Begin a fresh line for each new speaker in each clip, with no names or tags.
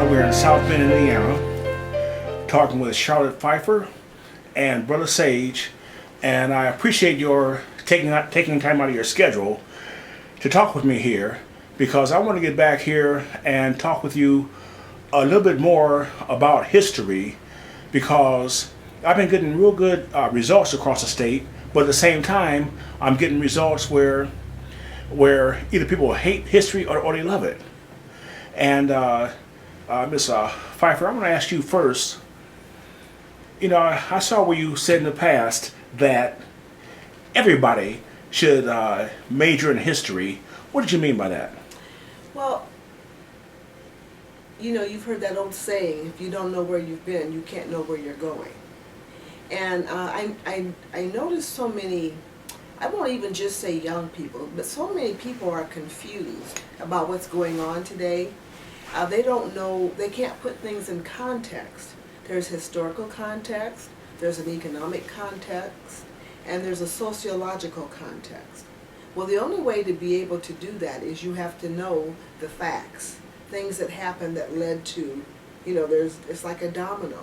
now we're in South Bend, Indiana, talking with Charlotte Pfeifer and Brother Sage, and I appreciate your taking time out of your schedule to talk with me here, because I want to get back here and talk with you a little bit more about history, because I've been getting real good results across the state, but at the same time I'm getting results where either people hate history or they love it. And Ms. Pfeifer, I'm going to ask you first. You know, I saw where you said in the past that everybody should major in history. What did you mean by that?
Well, you know, you've heard that old saying, if you don't know where you've been, you can't know where you're going. And I noticed so many, I won't even just say young people, but so many people are confused about what's going on today. They don't know, they can't put things in context. There's historical context, there's an economic context, and there's a sociological context. Well, the only way to be able to do that is you have to know the facts, things that happened that led to, you know, it's like a domino.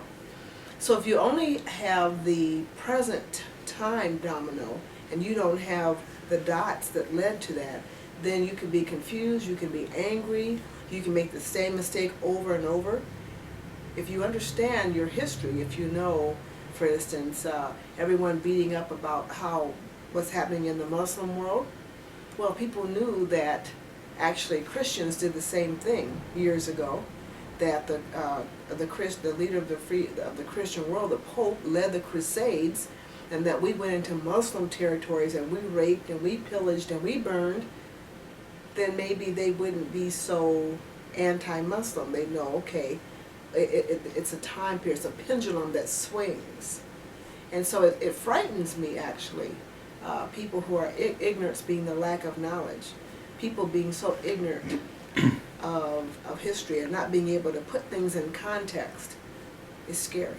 So if you only have the present time domino and you don't have the dots that led to that, then you can be confused, you can be angry, you can make the same mistake over and over. If you understand your history, if you know, for instance, everyone beating up about what's happening in the Muslim world, well, people knew that actually Christians did the same thing years ago, that the leader of the Christian world, the Pope, led the Crusades, and that we went into Muslim territories and we raped and we pillaged and we burned, then maybe they wouldn't be so anti-Muslim. They know, okay, it's a time period, it's a pendulum that swings. And so it frightens me, actually, people who are ignorance being the lack of knowledge, people being so ignorant of history and not being able to put things in context is scary.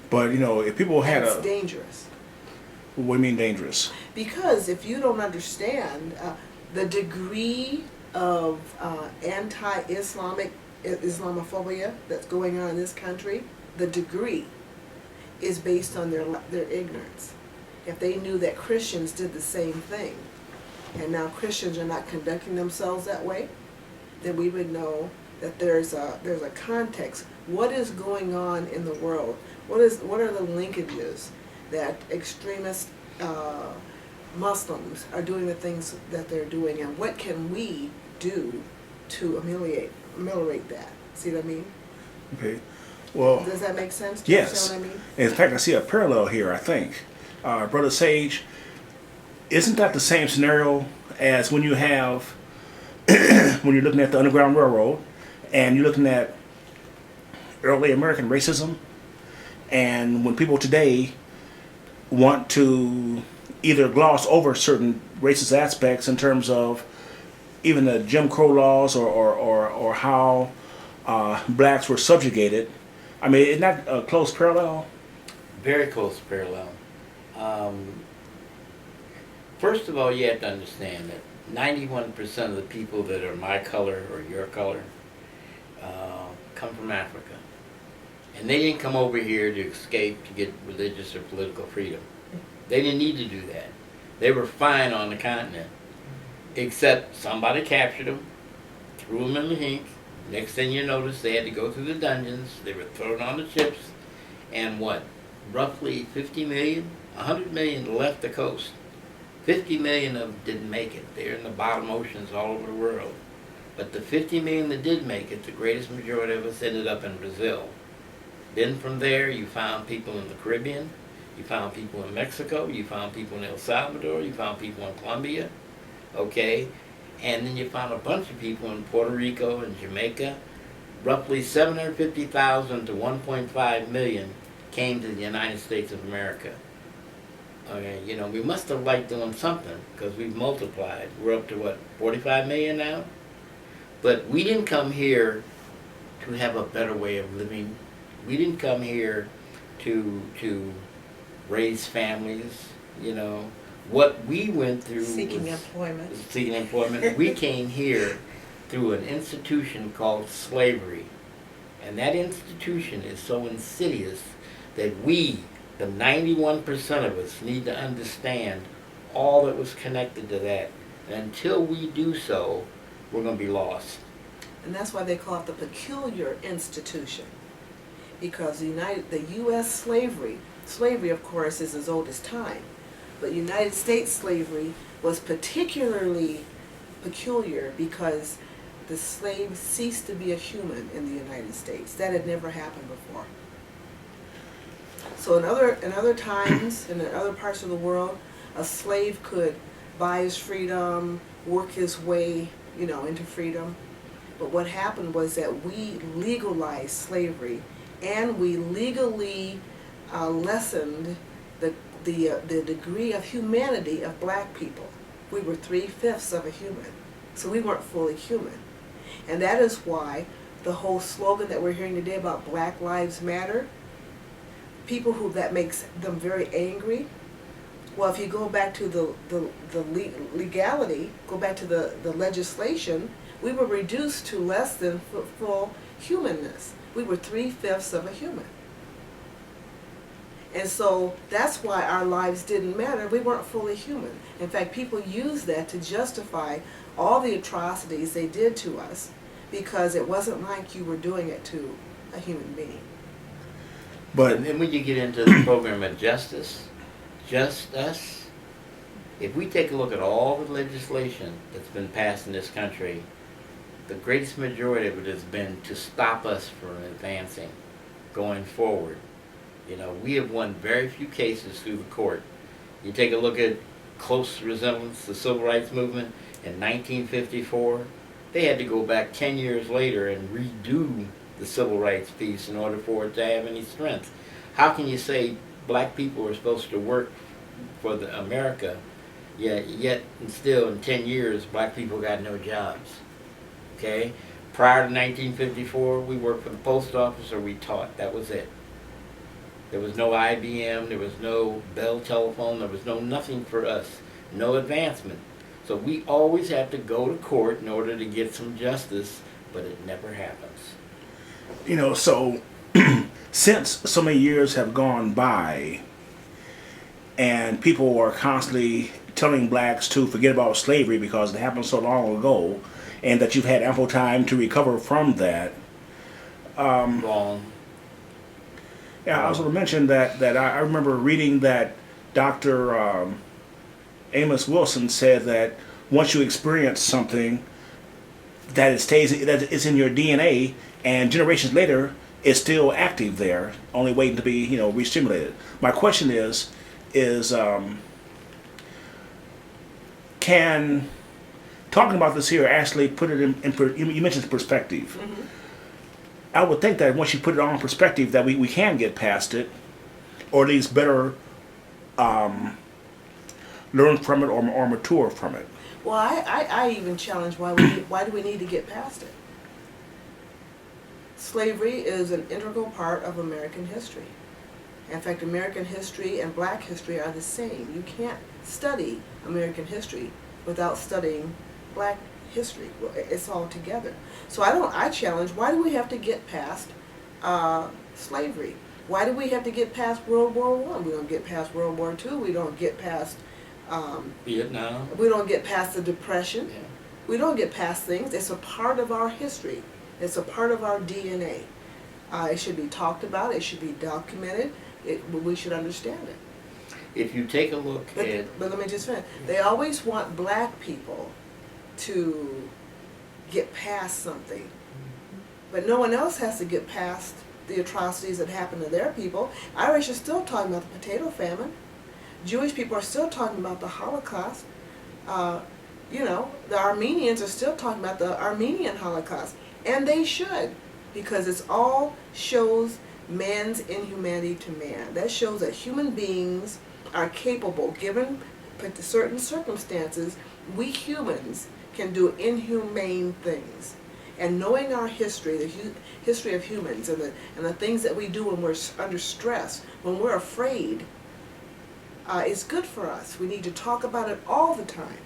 But, you know, if people had
it's dangerous.
What do you mean dangerous?
Because if you don't understand the degree of Islamophobia that's going on in this country, the degree is based on their ignorance. If they knew that Christians did the same thing, and now Christians are not conducting themselves that way, then we would know that there's a context. What is going on in the world? What are the linkages that extremist Muslims are doing the things that they're doing, and what can we do to ameliorate that? See what I mean?
Okay. Well,
does that make sense?
Do yes.
You see what I mean?
In fact, I see a parallel here, I think. Brother Sage, isn't that the same scenario as when you have, when you're looking at the Underground Railroad and you're looking at early American racism, and when people today want to either gloss over certain racist aspects in terms of even the Jim Crow laws or how blacks were subjugated? I mean, isn't that a close parallel?
Very close parallel. First of all, you have to understand that 91% of the people that are my color or your color come from Africa. And they didn't come over here to escape to get religious or political freedom. They didn't need to do that. They were fine on the continent, except somebody captured them, threw them in the Hink. Next thing you notice, they had to go through the dungeons. They were thrown on the ships, and what? Roughly 50 million, 100 million left the coast. 50 million of them didn't make it. They're in the bottom oceans all over the world. But the 50 million that did make it, the greatest majority of us ended up in Brazil. Then from there, you found people in the Caribbean, you found people in Mexico, you found people in El Salvador, you found people in Colombia, okay? And then you found a bunch of people in Puerto Rico and Jamaica. Roughly 750,000 to 1.5 million came to the United States of America. Okay, you know, we must have liked doing something because we've multiplied. We're up to what, 45 million now? But we didn't come here to have a better way of living. We didn't come here to raise families, you know. What we went through
seeking employment.
We came here through an institution called slavery. And that institution is so insidious that we, the 91% of us, need to understand all that was connected to that. And until we do so, we're going to be lost.
And that's why they call it the peculiar institution. Because the U.S. slavery of course is as old as time, but United States slavery was particularly peculiar because the slave ceased to be a human in the United States. That had never happened before. So in other times, and in other parts of the world, a slave could buy his freedom, work his way, into freedom. But what happened was that we legalized slavery, and we legally lessened the degree of humanity of black people. We were 3/5 of a human, so we weren't fully human. And that is why the whole slogan that we're hearing today about Black Lives Matter, that makes them very angry. Well, if you go back to the legality, go back to the legislation, we were reduced to less than full humanness. We were 3/5 of a human. And so that's why our lives didn't matter. We weren't fully human. In fact, people use that to justify all the atrocities they did to us, because it wasn't like you were doing it to a human being.
But
And then when you get into the program of justice, just us, if we take a look at all the legislation that's been passed in this country, the greatest majority of it has been to stop us from advancing, going forward. We have won very few cases through the court. You take a look at close resemblance, the civil rights movement in 1954, they had to go back 10 years later and redo the civil rights piece in order for it to have any strength. How can you say black people are supposed to work for America, yet and still in 10 years black people got no jobs? Okay? Prior to 1954, we worked for the post office or we taught. That was it. There was no IBM, there was no Bell telephone, there was nothing for us, no advancement. So we always have to go to court in order to get some justice, but it never happens.
So since so many years have gone by, and people are constantly telling blacks to forget about slavery because it happened so long ago, and that you've had ample time to recover from that.
Wrong.
Yeah, I was going to mention that I remember reading that Dr. Amos Wilson said that once you experience something, that it's in your DNA, and generations later, it's still active there, only waiting to be re-stimulated. My question is can talking about this here actually put it you mentioned perspective.
Mm-hmm.
I would think that once you put it on perspective, that we can get past it, or at least better learn from it or mature from it.
Well, I even challenge why do we need to get past it? Slavery is an integral part of American history. In fact, American history and black history are the same. You can't study American history without studying black history. It's all together. So I challenge, why do we have to get past slavery? Why do we have to get past World War I? We don't get past World War II. We don't get past
Vietnam.
we don't get past the Depression.
Yeah.
We don't get past things. It's a part of our history. It's a part of our DNA. It should be talked about. It should be documented. We should understand it.
If you take a look at...
But let me just finish. They always want black people to get past something. But no one else has to get past the atrocities that happen to their people. Irish are still talking about the potato famine. Jewish people are still talking about the Holocaust. The Armenians are still talking about the Armenian Holocaust. And they should, because it all shows man's inhumanity to man. That shows that human beings are capable, given certain circumstances, we humans can do inhumane things. And knowing our history, the history of humans, and the things that we do when we're under stress, when we're afraid, is good for us. We need to talk about it all the time.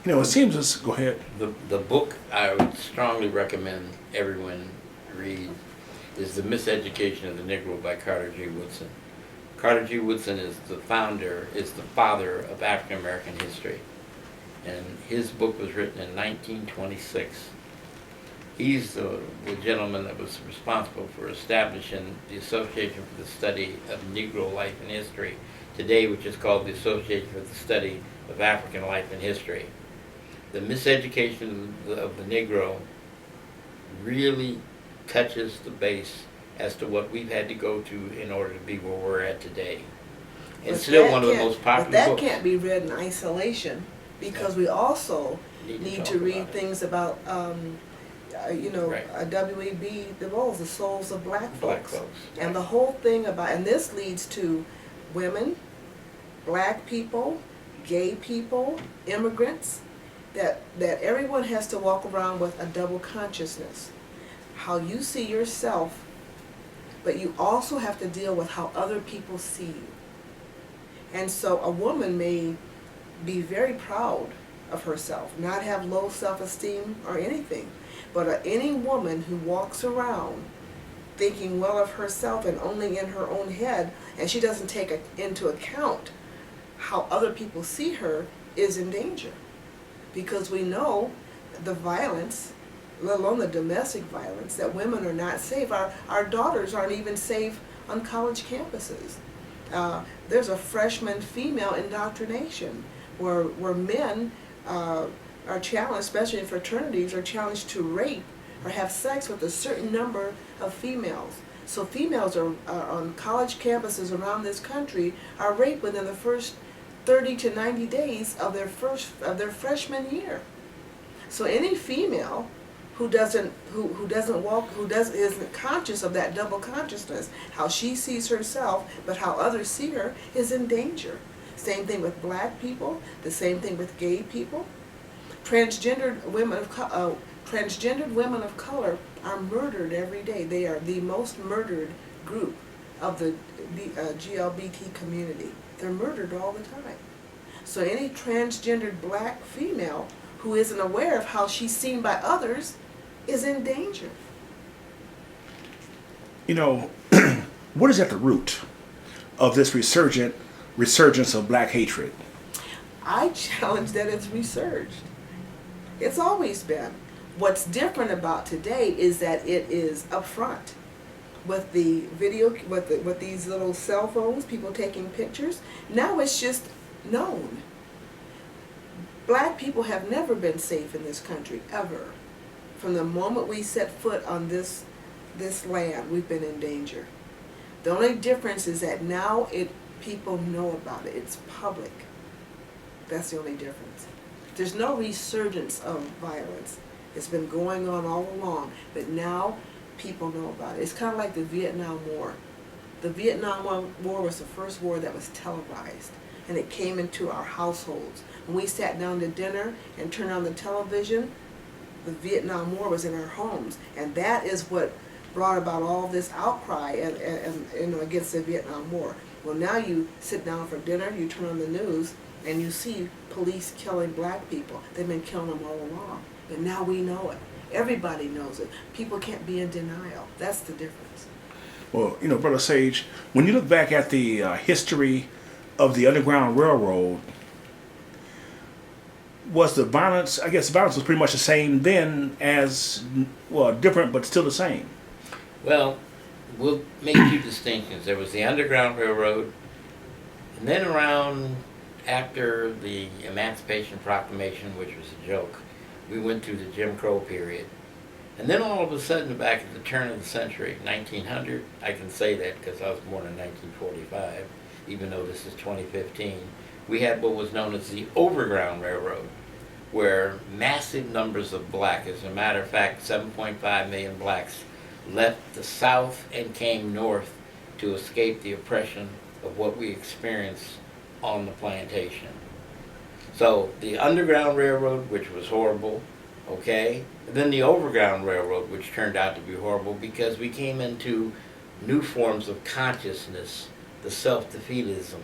It seems as... Go ahead.
The book I would strongly recommend everyone read is The Miseducation of the Negro by Carter G. Woodson. Carter G. Woodson is the father of African American history. And his book was written in 1926. He's the gentleman that was responsible for establishing the Association for the Study of Negro Life and History today, which is called the Association for the Study of African Life and History. The miseducation of the Negro really touches the base as to what we've had to go to in order to be where we're at today. It's still one of the most popular
books. But
books.
that can't be read in isolation, because we also need to read things about,
Right.
W.E.B. Du Bois, The Souls of Black Folks.
Folks.
And the whole thing about, and this leads to women, black people, gay people, immigrants, that everyone has to walk around with a double consciousness. How you see yourself, but you also have to deal with how other people see you. And so a woman may be very proud of herself, not have low self-esteem or anything, but any woman who walks around thinking well of herself and only in her own head, and she doesn't take into account how other people see her, is in danger. Because we know the violence, let alone the domestic violence, that women are not safe. Our daughters aren't even safe on college campuses. There's a freshman female indoctrination where men are challenged, especially in fraternities, are challenged to rape or have sex with a certain number of females. So females are on college campuses around this country are raped within the first 30 to 90 days of their freshman year. So any female who isn't conscious of that double consciousness, how she sees herself, but how others see her, is in danger. Same thing with black people, the same thing with gay people. Transgendered women of color are murdered every day. They are the most murdered group of the GLBT community. They're murdered all the time. So any transgendered black female who isn't aware of how she's seen by others is in danger.
What is at the root of this resurgence of black hatred?
I challenge that it's resurged. It's always been. What's different about today is that it is upfront. With the video, with these little cell phones, people taking pictures, now it's just known. Black people have never been safe in this country, ever. From the moment we set foot on this land, we've been in danger. The only difference is that now people know about it. It's public. That's the only difference. There's no resurgence of violence. It's been going on all along, but now people know about it. It's kind of like the Vietnam War. The Vietnam War was the first war that was televised, and it came into our households. When we sat down to dinner and turned on the television, the Vietnam War was in our homes, and that is what brought about all this outcry and against the Vietnam War. Well, now you sit down for dinner, you turn on the news, and you see police killing black people. They've been killing them all along, but now we know it. Everybody knows it. People can't be in denial. That's the difference.
Well, Brother Sage, when you look back at the history of the Underground Railroad, was the violence, I guess the violence was pretty much the same then as, well, different but still the same?
Well, we'll make two distinctions. There was the Underground Railroad, and then around after the Emancipation Proclamation, which was a joke, we went through the Jim Crow period. And then all of a sudden, back at the turn of the century, 1900, I can say that because I was born in 1945, even though this is 2015, we had what was known as the Overground Railroad, where massive numbers of black, as a matter of fact, 7.5 million blacks, left the South and came north to escape the oppression of what we experienced on the plantation. So the Underground Railroad, which was horrible, okay? And then the Overground Railroad, which turned out to be horrible because we came into new forms of consciousness, the self-defeatism,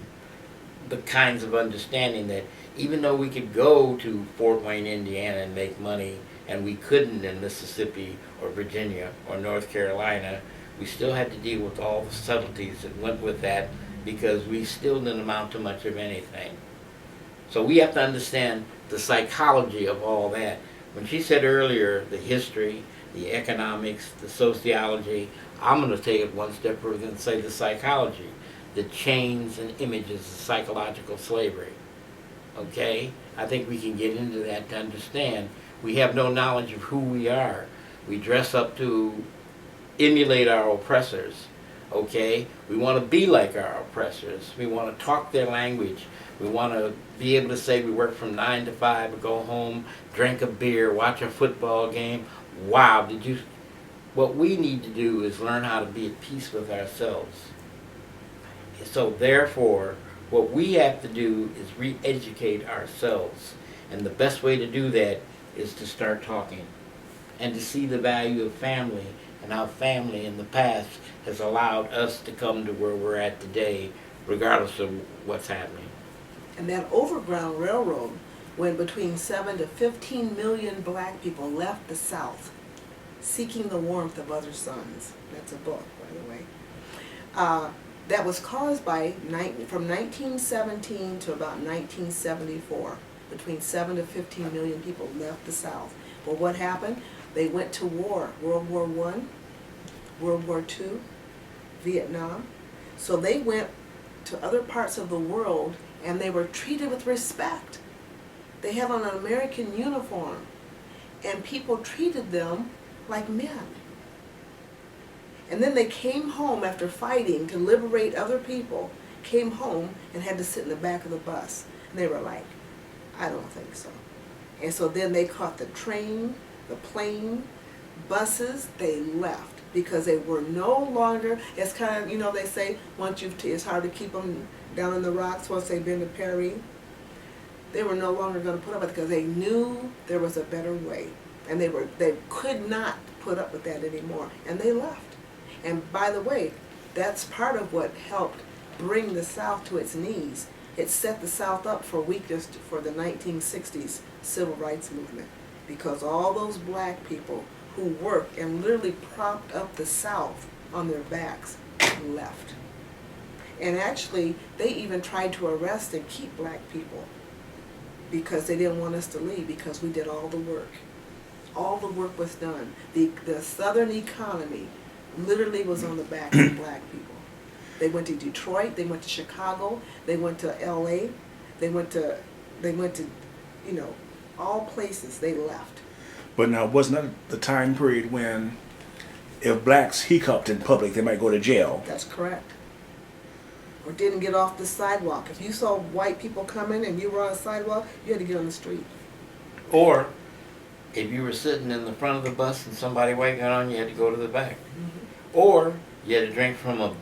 the kinds of understanding that even though we could go to Fort Wayne, Indiana and make money and we couldn't in Mississippi or Virginia or North Carolina. We still had to deal with all the subtleties that went with that because we still didn't amount to much of anything. So we have to understand the psychology of all that. When she said earlier the history, the economics, the sociology, I'm going to take it one step further and say the psychology, the chains and images of psychological slavery. Okay? I think we can get into that to understand. We have no knowledge of who we are. We dress up to emulate our oppressors. Okay? We want to be like our oppressors. We want to talk their language. We want to be able to say we work from 9 to 5, go home, drink a beer, watch a football game. Wow, did you... What we need to do is learn how to be at peace with ourselves. So therefore, what we have to do is re-educate ourselves. And the best way to do that is to start talking and to see the value of family and how family in the past has allowed us to come to where we're at today, regardless of what's happening.
And that Overground Railroad, when between 7 to 15 million black people left the South, seeking the warmth of other suns. That's a book, by the way. That was caused by, from 1917 to about 1974, between 7 to 15 million people left the South. Well, what happened? They went to war, World War I, World War II, Vietnam. So they went to other parts of the world and they were treated with respect. They had on an American uniform and people treated them like men. And then they came home after fighting to liberate other people, came home and had to sit in the back of the bus. And they were like, I don't think so. And so then they caught the train, the plane, buses, they left because they were no longer, it's kind of, you know, they say once it's hard to keep them down in the rocks once they've been to Paris. They were no longer going to put up with it because they knew there was a better way. And they could not put up with that anymore. And they left. And by the way, that's part of what helped bring the South to its knees. It set the South up for weakness for the 1960s civil rights movement. Because all those black people who worked and literally propped up the South on their backs left. And actually, they even tried to arrest and keep black people because they didn't want us to leave because we did all the work. All the work was done. The Southern economy literally was on the backs of black people. They went to Detroit, they went to Chicago, they went to LA, they went to, you know, all places they left.
But now, wasn't that the time period when if blacks hiccuped in public, they might go to jail?
That's correct. Or didn't get off the sidewalk. If you saw white people coming and you were on a sidewalk, you had to get on the street.
Or if you were sitting in the front of the bus and somebody white got on, you had to go to the back. Mm-hmm. Or you had to drink from a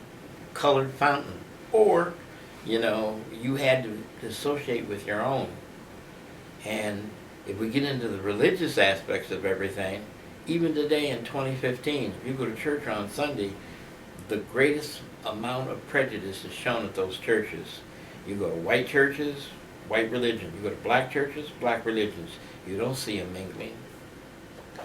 colored fountain. Or, you know, you had to associate with your own. And if we get into the religious aspects of everything, even today in 2015, if you go to church on Sunday, the greatest amount of prejudice is shown at those churches. You go to white churches, white religion. You go to black churches, black religions. You don't see a mingling.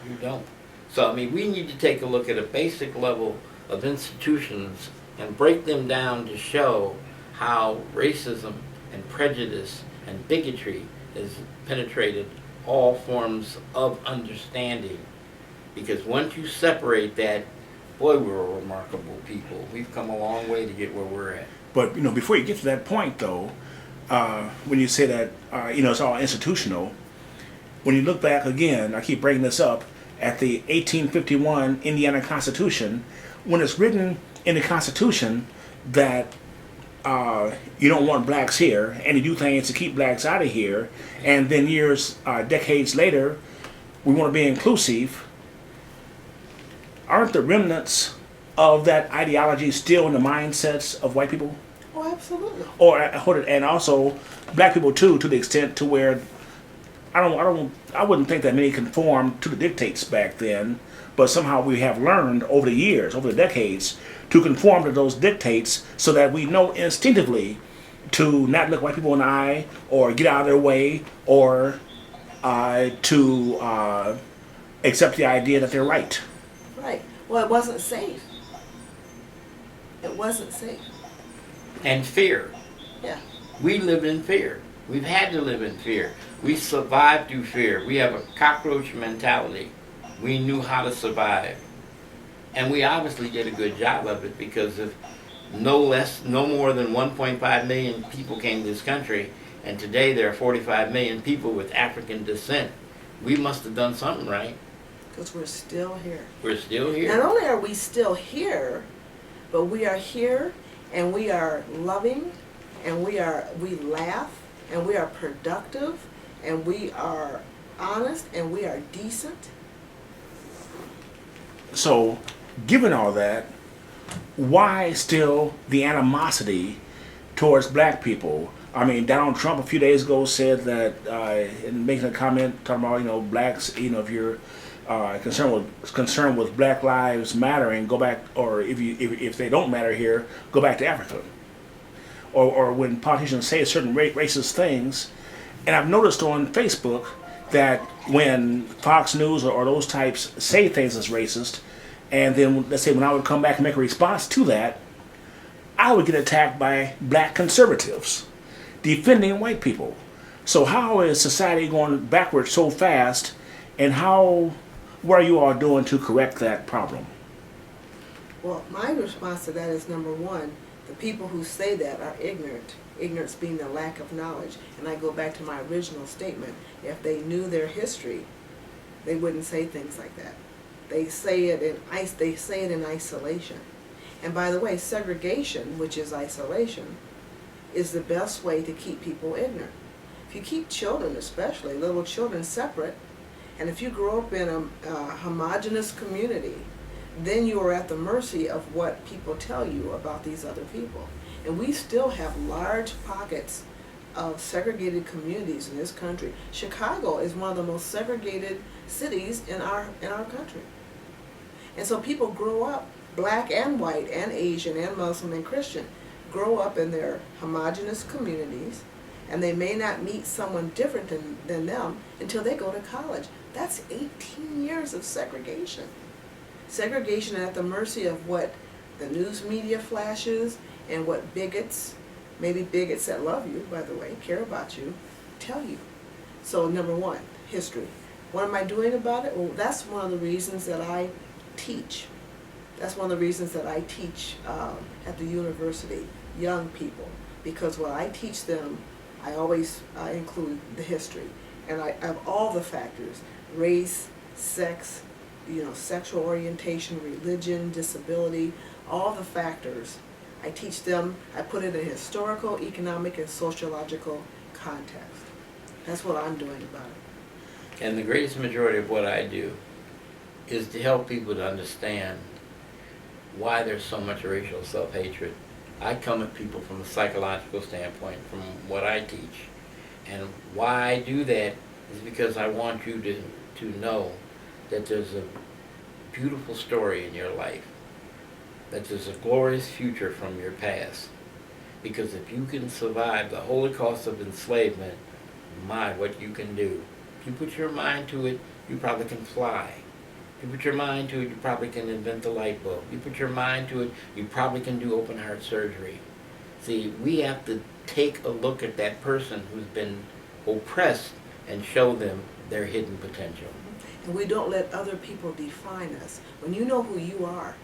You don't. So, I mean, we need to take a look at a basic level of institutions and break them down to show how racism and prejudice and bigotry has penetrated all forms of understanding. Because once you separate that, boy, we're a remarkable people. We've come a long way to get where we're at.
But, you know, before you get to that point, though, when you say that, you know, it's all institutional, when you look back again, I keep bringing this up, at the 1851 Indiana Constitution, when it's written in the Constitution that you don't want blacks here, and you do things to keep blacks out of here, and then decades later, we want to be inclusive, aren't the remnants of that ideology still in the mindsets of white people?
Oh, absolutely.
And also black people too, to the extent to where I wouldn't think that many conformed to the dictates back then, but somehow we have learned over the years, over the decades, to conform to those dictates so that we know instinctively to not look white people in the eye or get out of their way or to accept the idea that they're right.
Right. Well, it wasn't safe. It wasn't safe.
And fear.
Yeah.
We live in fear. We've had to live in fear. We survived through fear. We have a cockroach mentality. We knew how to survive. And we obviously did a good job of it, because if no more than 1.5 million people came to this country, and today there are 45 million people with African descent, we must have done something right.
Because we're still here.
We're still here.
Not only are we still here, but we are here and we are loving and we laugh and we are productive and we are honest and we are decent.
So, given all that, why still the animosity towards black people? I mean, Donald Trump a few days ago said that, in making a comment talking about, blacks, if you're concerned with Black Lives Mattering, go back, or if they don't matter here, go back to Africa. Or when politicians say certain racist things, and I've noticed on Facebook that when Fox News or those types say things that's racist, and then let's say when I would come back and make a response to that, I would get attacked by black conservatives defending white people. So how is society going backwards so fast, and what are you all doing to correct that problem?
Well, my response to that is, number one, the people who say that are ignorant. Ignorance being the lack of knowledge. And I go back to my original statement. If they knew their history, they wouldn't say things like that. They say it in isolation. And by the way, segregation, which is isolation, is the best way to keep people ignorant. If you keep children, especially little children, separate, and if you grow up in a homogenous community, then you are at the mercy of what people tell you about these other people. And we still have large pockets of segregated communities in this country. Chicago is one of the most segregated cities in our country. And so people grow up, black and white and Asian and Muslim and Christian, grow up in their homogenous communities, and they may not meet someone different than them until they go to college. That's 18 years of segregation. Segregation at the mercy of what the news media flashes and what bigots, maybe bigots that love you, by the way, care about you, tell you. So number one, history. What am I doing about it? Well, that's one of the reasons that I teach. That's one of the reasons that I teach at the university, young people, because when I teach them, I always include the history. And I have all the factors: race, sex, sexual orientation, religion, disability, all the factors. I teach them, I put it in historical, economic, and sociological context. That's what I'm doing about it.
And the greatest majority of what I do is to help people to understand why there's so much racial self-hatred. I come at people from a psychological standpoint, from what I teach. And why I do that is because I want you to know that there's a beautiful story in your life, that there's a glorious future from your past. Because if you can survive the Holocaust of enslavement, my, what you can do. If you put your mind to it, you probably can fly. If you put your mind to it, you probably can invent the light bulb. You put your mind to it, you probably can do open heart surgery. See, we have to take a look at that person who's been oppressed and show them their hidden potential.
And we don't let other people define us. When you know who you are,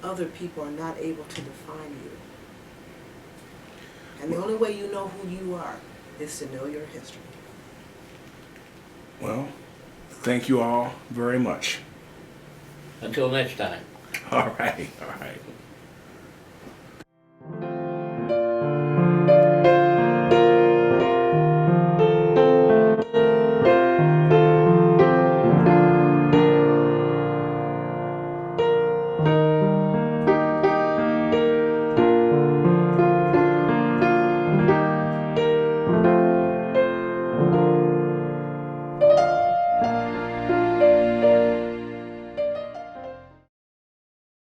other people are not able to define you. And the only way you know who you are is to know your history.
Well, thank you all very much.
Until next time.
All right, all right.